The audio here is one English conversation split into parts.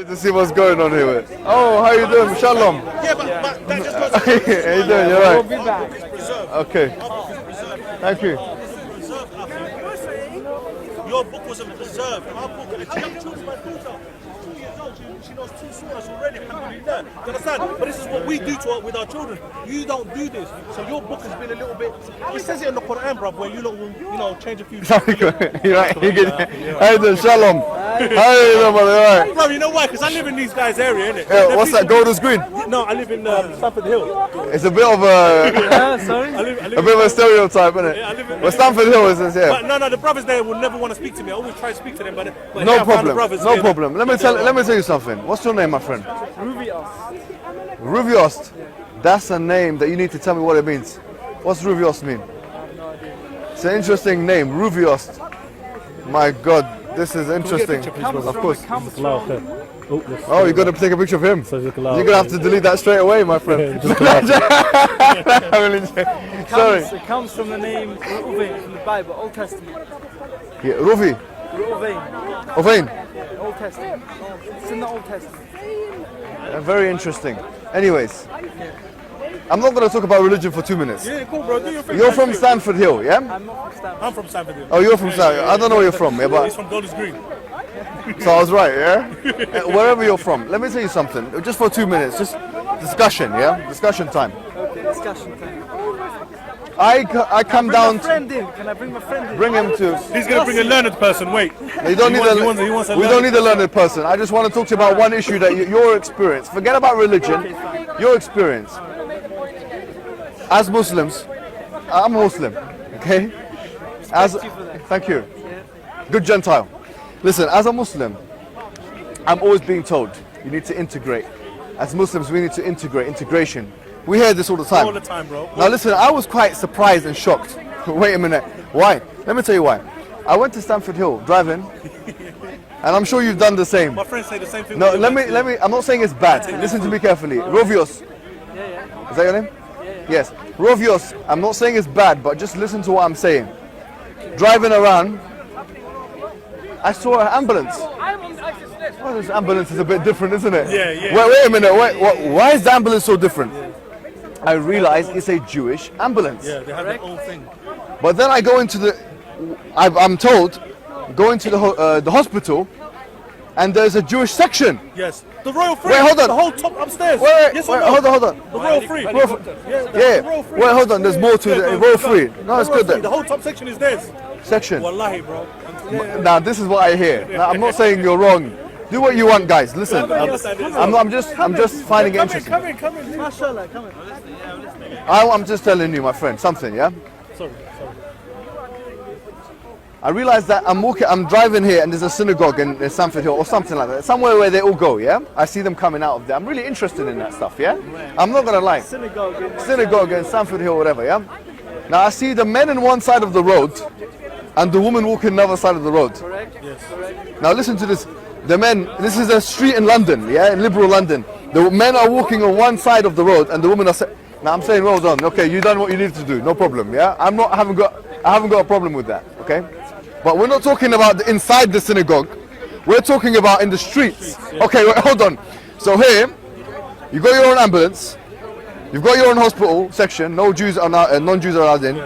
wanted to see what's going on here. Oh, how you doing? Shalom. Yeah, but that just goes. How you doing? You're right. We'll be back. Okay. Thank you. Your book wasn't preserved. Our book, and I'm choosing my daughter. 2 years old, she knows 2 surahs already. Alhamdulillah. Do you understand? But this is what we do with our children. You don't do this. So your book has been a little bit. It says it in the Quran, bruv, where you will, change a few. You're right. How you doing? Shalom. How you doing, brother? All right. Bro, you know why? Because I live in these guys' area, innit? Yeah, what's that? Golders Green? No, I live in Stamford Hill. It's a bit of a Sorry? I live a bit of a stereotype, isn't it? Yeah, I live in- But Stamford Hill is yeah. But no, the brothers there will never want to speak to me. I always try to speak to them, but No here I found the problem. brothers No here. problem. Let me tell you something. What's your name, my friend? Ruvios. Ruviost. That's a name that you need to tell me what it means. What's Ruviost mean? It's an interesting name, Ruviost. My God, this is interesting. Of course. Oh, you're gonna take a picture of him. You're gonna have to delete that straight away, my friend. Sorry. It comes from the name Reuven from the Bible, Old Testament. Yeah, Ruvi. Reuven, Ovain. Old Testament. It's in the Old Testament. Very interesting. Anyways, I'm not gonna talk about religion for 2 minutes. Yeah, cool, bro. Do your thing. You're from Stamford Hill, yeah? I'm not from Stanford. I'm from Stamford Hill. Oh, you're from Stamford. I don't know where you're from, yeah, He's but from Golders Green. so I was right, yeah? Wherever you're from, let me tell you something. Just for 2 minutes, just discussion, yeah? Discussion time. Okay, discussion time. I come down to Friend in. Can I bring my friend in? bring him to. He's gonna bring a learned person. Wait. You don't need He wants a we don't need a learned person. I just want to talk to you about one issue that your experience. Forget about religion. Your experience. As Muslims, I'm Muslim, okay? Thank you. Good Gentile. Listen, as a Muslim, I'm always being told you need to integrate. As Muslims, we need to integrate. Integration. We hear this all the time. All the time, bro. Now listen, I was quite surprised and shocked. Wait a minute. Why? Let me tell you why. I went to Stamford Hill driving, and I'm sure you've done the same. My friends say the same thing. No, let me. I'm not saying it's bad. Listen to me carefully. Rovios. Yeah. Is that your name? Yes. Rovios. I'm not saying it's bad, but just listen to what I'm saying. Driving around, I saw an ambulance. Well, this ambulance is a bit different, isn't it? Yeah. Wait a minute. Why is the ambulance so different? I realize it's a Jewish ambulance. Yeah, they have their own thing. But then I go into I'm told, go into the hospital, and there's a Jewish section. Yes. The Royal Free. Wait, hold on. The whole top upstairs. Wait, yes or no? hold on. The Royal Free. Yeah. The Royal Free. Wait, hold on. There's more to the Royal Free. No, it's good The then. whole top section is theirs. Section. Wallahi, bro. Now this is what I hear. Now, I'm not saying you're wrong. Do what you want, guys. Listen. I'm just finding it interesting. Come in. Mashallah, come in. I'm just telling you, my friend, something. Yeah. Sorry. I realize that I'm driving here and there's a synagogue in Stamford Hill or something like that. Somewhere where they all go, yeah? I see them coming out of there. I'm really interested in that stuff, yeah? I'm not gonna lie. Synagogue in Stamford Hill, whatever, yeah? Now I see the men on one side of the road and the woman walking on the other side of the road. Correct? Yes. Correct. Now listen to this. The men, this is a street in London, yeah? In liberal London. The men are walking on one side of the road and the women are now I'm saying well done. Okay, you done what you need to do. No problem, yeah? I haven't got a problem with that, okay? But we're not talking about inside the synagogue. We're talking about in the streets. Okay, wait, hold on. So here, you got your own ambulance. You've got your own hospital section. No Jews are non-Jews are allowed in.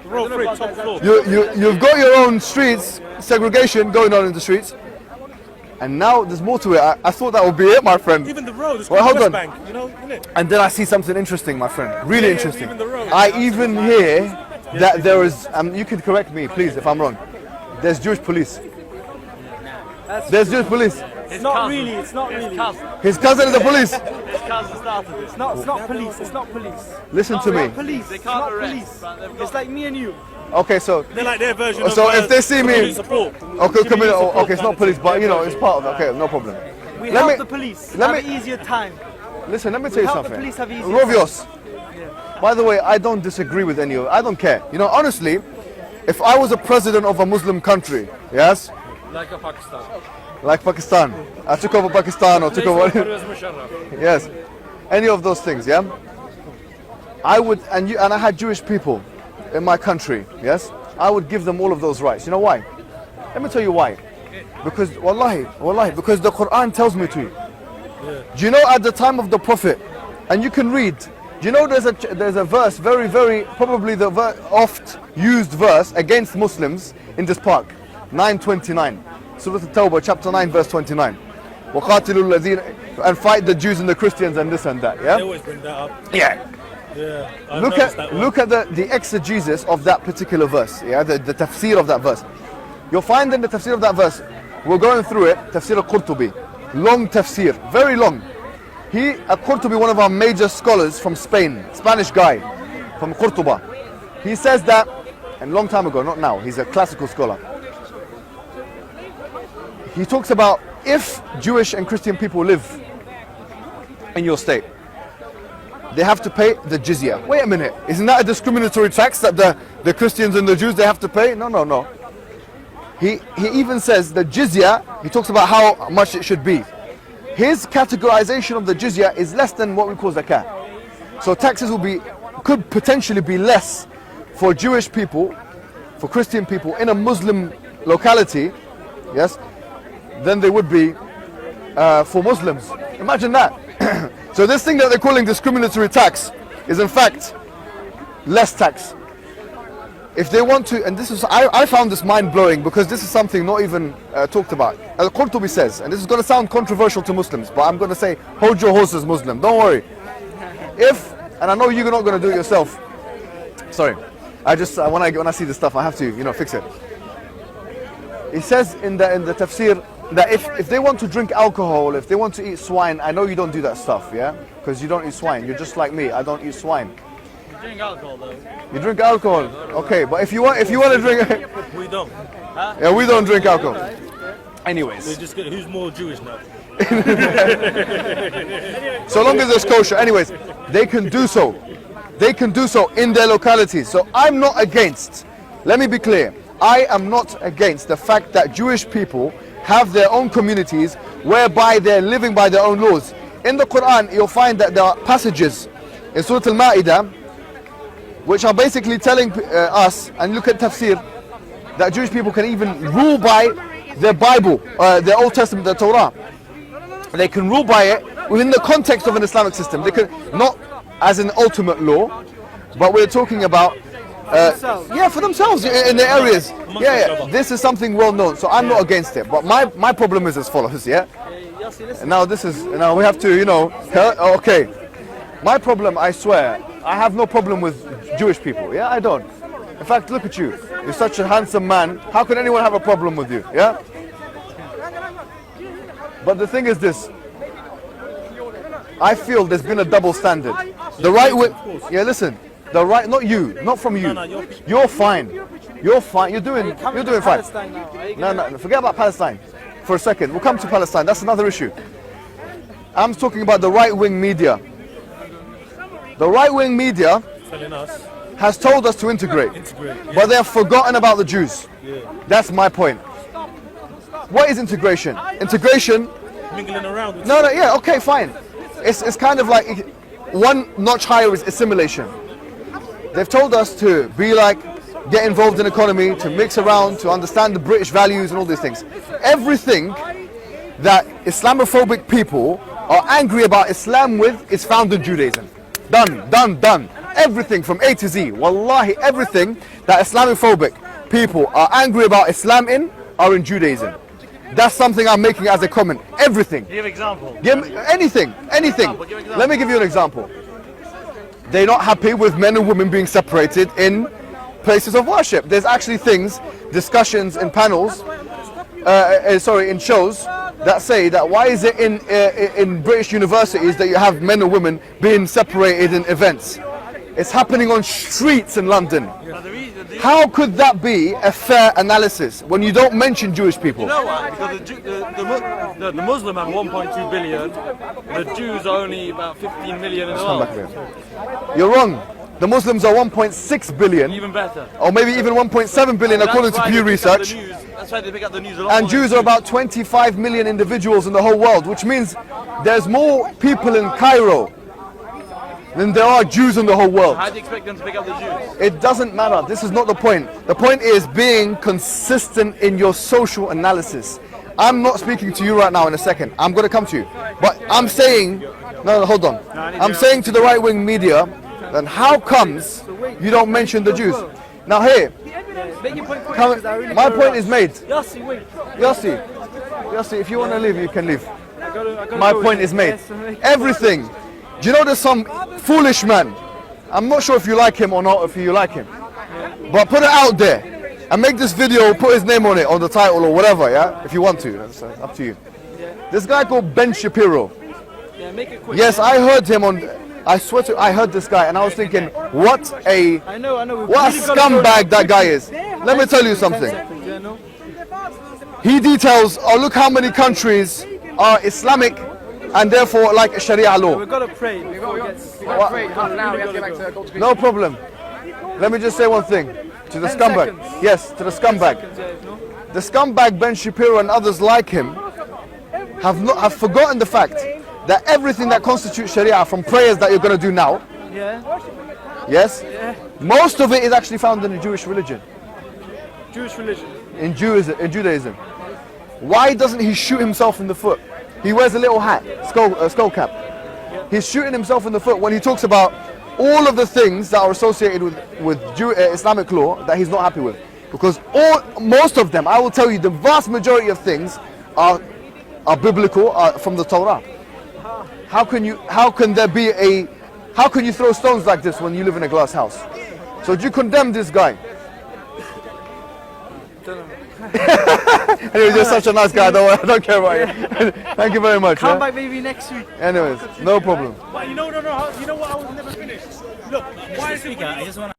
Royal Free, top floor. You've got your own streets, segregation going on in the streets. And now there's more to it. I thought that would be it, my friend. Even the road is Well, called hold West on. Bank, you know, isn't it? And then I see something interesting, my friend. Really interesting. even the road. I even hear that there is, you can correct me, please, if I'm wrong. There's Jewish police. There's Jewish police. It's not really. His cousin is the police. His cousin started this. It's not police. It's not police. Listen to me. Police. They It's can't not arrest, police. but they've got- It's like me and you. Okay, so They're like their version So of if they see me- community support. okay, come in. Okay, it's not police, but you know, it's part of it. Okay, no problem. We Let help me- the police let have me- an easier time. Listen, let me tell you help the something. police have easier Rovios. By the way, I don't disagree with any of it. I don't care. You know, honestly, if I was a president of a Muslim country, yes, Like a Pakistan. like Pakistan, I took over Pakistan or took over. Pervez Musharraf. Yes, any of those things, yeah. I would, and I had Jewish people in my country, yes. I would give them all of those rights. You know why? Let me tell you why. Because wallahi, because the Quran tells me to. Do you know at the time of the Prophet, and you can read, do you know there's a verse, very, probably the oft used verse against Muslims in this park, 9:29, Surah At-Tawbah, chapter 9, verse 29. وَقَاتِلُوا الَّذِينَ, and fight the Jews and the Christians and this and that, yeah? They always bring that up. Yeah. Yeah. Look at the exegesis of that particular verse, yeah, the tafsir of that verse. You'll find in the tafsir of that verse, we're going through it, tafsir al-Qurtubi, long tafsir, very long. Al-Qurtubi, one of our major scholars from Spain, Spanish guy from Qurtuba, he says that, and long time ago, not now, he's a classical scholar. He talks about if Jewish and Christian people live in your state, they have to pay the jizya. Wait a minute, isn't that a discriminatory tax that the Christians and the Jews, they have to pay? No. He even says the jizya, he talks about how much it should be. His categorization of the jizya is less than what we call zakah. So taxes could potentially be less for Jewish people, for Christian people in a Muslim locality, yes, than they would be for Muslims. Imagine that. So this thing that they're calling discriminatory tax is in fact less tax. If they want to, and this is, I found this mind-blowing because this is something not even talked about. Al-Qurtubi says, and this is going to sound controversial to Muslims, but I'm going to say, hold your horses, Muslim, don't worry. And I know you're not going to do it yourself. Sorry, when I see this stuff, I have to, fix it. He says in the tafsir that if they want to drink alcohol, if they want to eat swine, I know you don't do that stuff, yeah? Because you don't eat swine, you're just like me, I don't eat swine. You drink alcohol though. You drink alcohol? Okay, but if you want to drink... We don't. Huh? Yeah, we don't drink alcohol. Anyways. We're just who's more Jewish now? So long as it's kosher. Anyways, they can do so. They can do so in their localities. So I'm not against, let me be clear, I am not against the fact that Jewish people have their own communities whereby they're living by their own laws. In the Quran, you'll find that there are passages in Surah Al-Ma'idah which are basically telling us, and look at tafsir, that Jewish people can even rule by their Bible, their Old Testament, the Torah. They can rule by it within the context of an Islamic system. They can, not as an ultimate law, but we're talking about for themselves in their areas. Yeah, this is something well known, so I'm not against it. But my problem is as follows, yeah? And now we have to, okay. My problem, I swear, I have no problem with Jewish people, yeah? I don't. In fact, look at you. You're such a handsome man. How can anyone have a problem with you, yeah? But the thing is this. I feel there's been a double standard. The right way, yeah, listen. The right, not you, not from you. You're fine. You're fine. You're doing fine. No, forget about Palestine for a second. We'll come to Palestine. That's another issue. I'm talking about the right-wing media. The right-wing media has told us to integrate, but they have forgotten about the Jews. That's my point. What is integration? Integration. Mingling around. No, yeah, okay, fine. It's kind of like one notch higher is assimilation. They've told us to be like, get involved in economy, to mix around, to understand the British values and all these things. Everything that Islamophobic people are angry about Islam with is found in Judaism. Done. Everything from A to Z. Wallahi, everything that Islamophobic people are angry about Islam in are in Judaism. That's something I'm making as a comment. Everything. Give example. Anything. Let me give you an example. They're not happy with men and women being separated in places of worship. There's actually discussions in panels, in shows that say that why is it in British universities that you have men and women being separated in events? It's happening on streets in London. How could that be a fair analysis when you don't mention Jewish people? You know why? Because the Muslim have 1.2 billion, the Jews are only about 15 million in the world. You're wrong. The Muslims are 1.6 billion. Even better. Or maybe even 1.7 billion according to Pew Research. That's why they pick up the news a lot. And Jews are about 25 million individuals in the whole world, which means there's more people in Cairo than there are Jews in the whole world. How do you expect them to pick up the Jews? It doesn't matter. This is not the point. The point is being consistent in your social analysis. I'm not speaking to you right now in a second. I'm going to come to you. But I'm saying, no, hold on. I'm saying to the right-wing media, then how comes you don't mention the Jews? Now here, Make your point quick, because I really my gotta point rush. is made. Yossi, wait. Yossi, if you want to leave, you can leave. I gotta My go point with is it. made. Yes, make- Everything. Do you know there's some foolish man? I'm not sure if you like him or not, if you like him. But put it out there and make this video, put his name on it, on the title or whatever, yeah? If you want to, that's up to you. This guy called Ben Shapiro. Yeah, make it quick. Yes, yeah. I heard him on, I swear to, I heard this guy and I was thinking, what a I know. We've what a really gotta go scumbag that quick. guy is. Let me tell you 10 something. seconds, yeah, no? He details, oh look how many countries are Islamic and therefore like Sharia law. We've got to pray before it gets... No problem. Let me just say one thing to the 10 scumbag. seconds. Yes, to the scumbag. Seconds, yeah, no? The scumbag Ben Shapiro and others like him have forgotten the fact that everything that constitutes Sharia, from prayers that you're going to do now, Yeah, yes, most of it is actually found in the Jewish religion, Jewish religion. in Judaism. Why doesn't he shoot himself in the foot? He wears a little hat, skull cap. He's shooting himself in the foot when he talks about all of the things that are associated with Islamic law that he's not happy with. Because most of them, I will tell you, the vast majority of things are biblical, are from the Torah. How can you throw stones like this when you live in a glass house? So do you condemn this guy? Anyway, you're such a nice guy, I don't care about you. Thank you very much. Come yeah? back maybe next week. Anyways, no problem. But you know what I was never finished? Look, why is it... I just want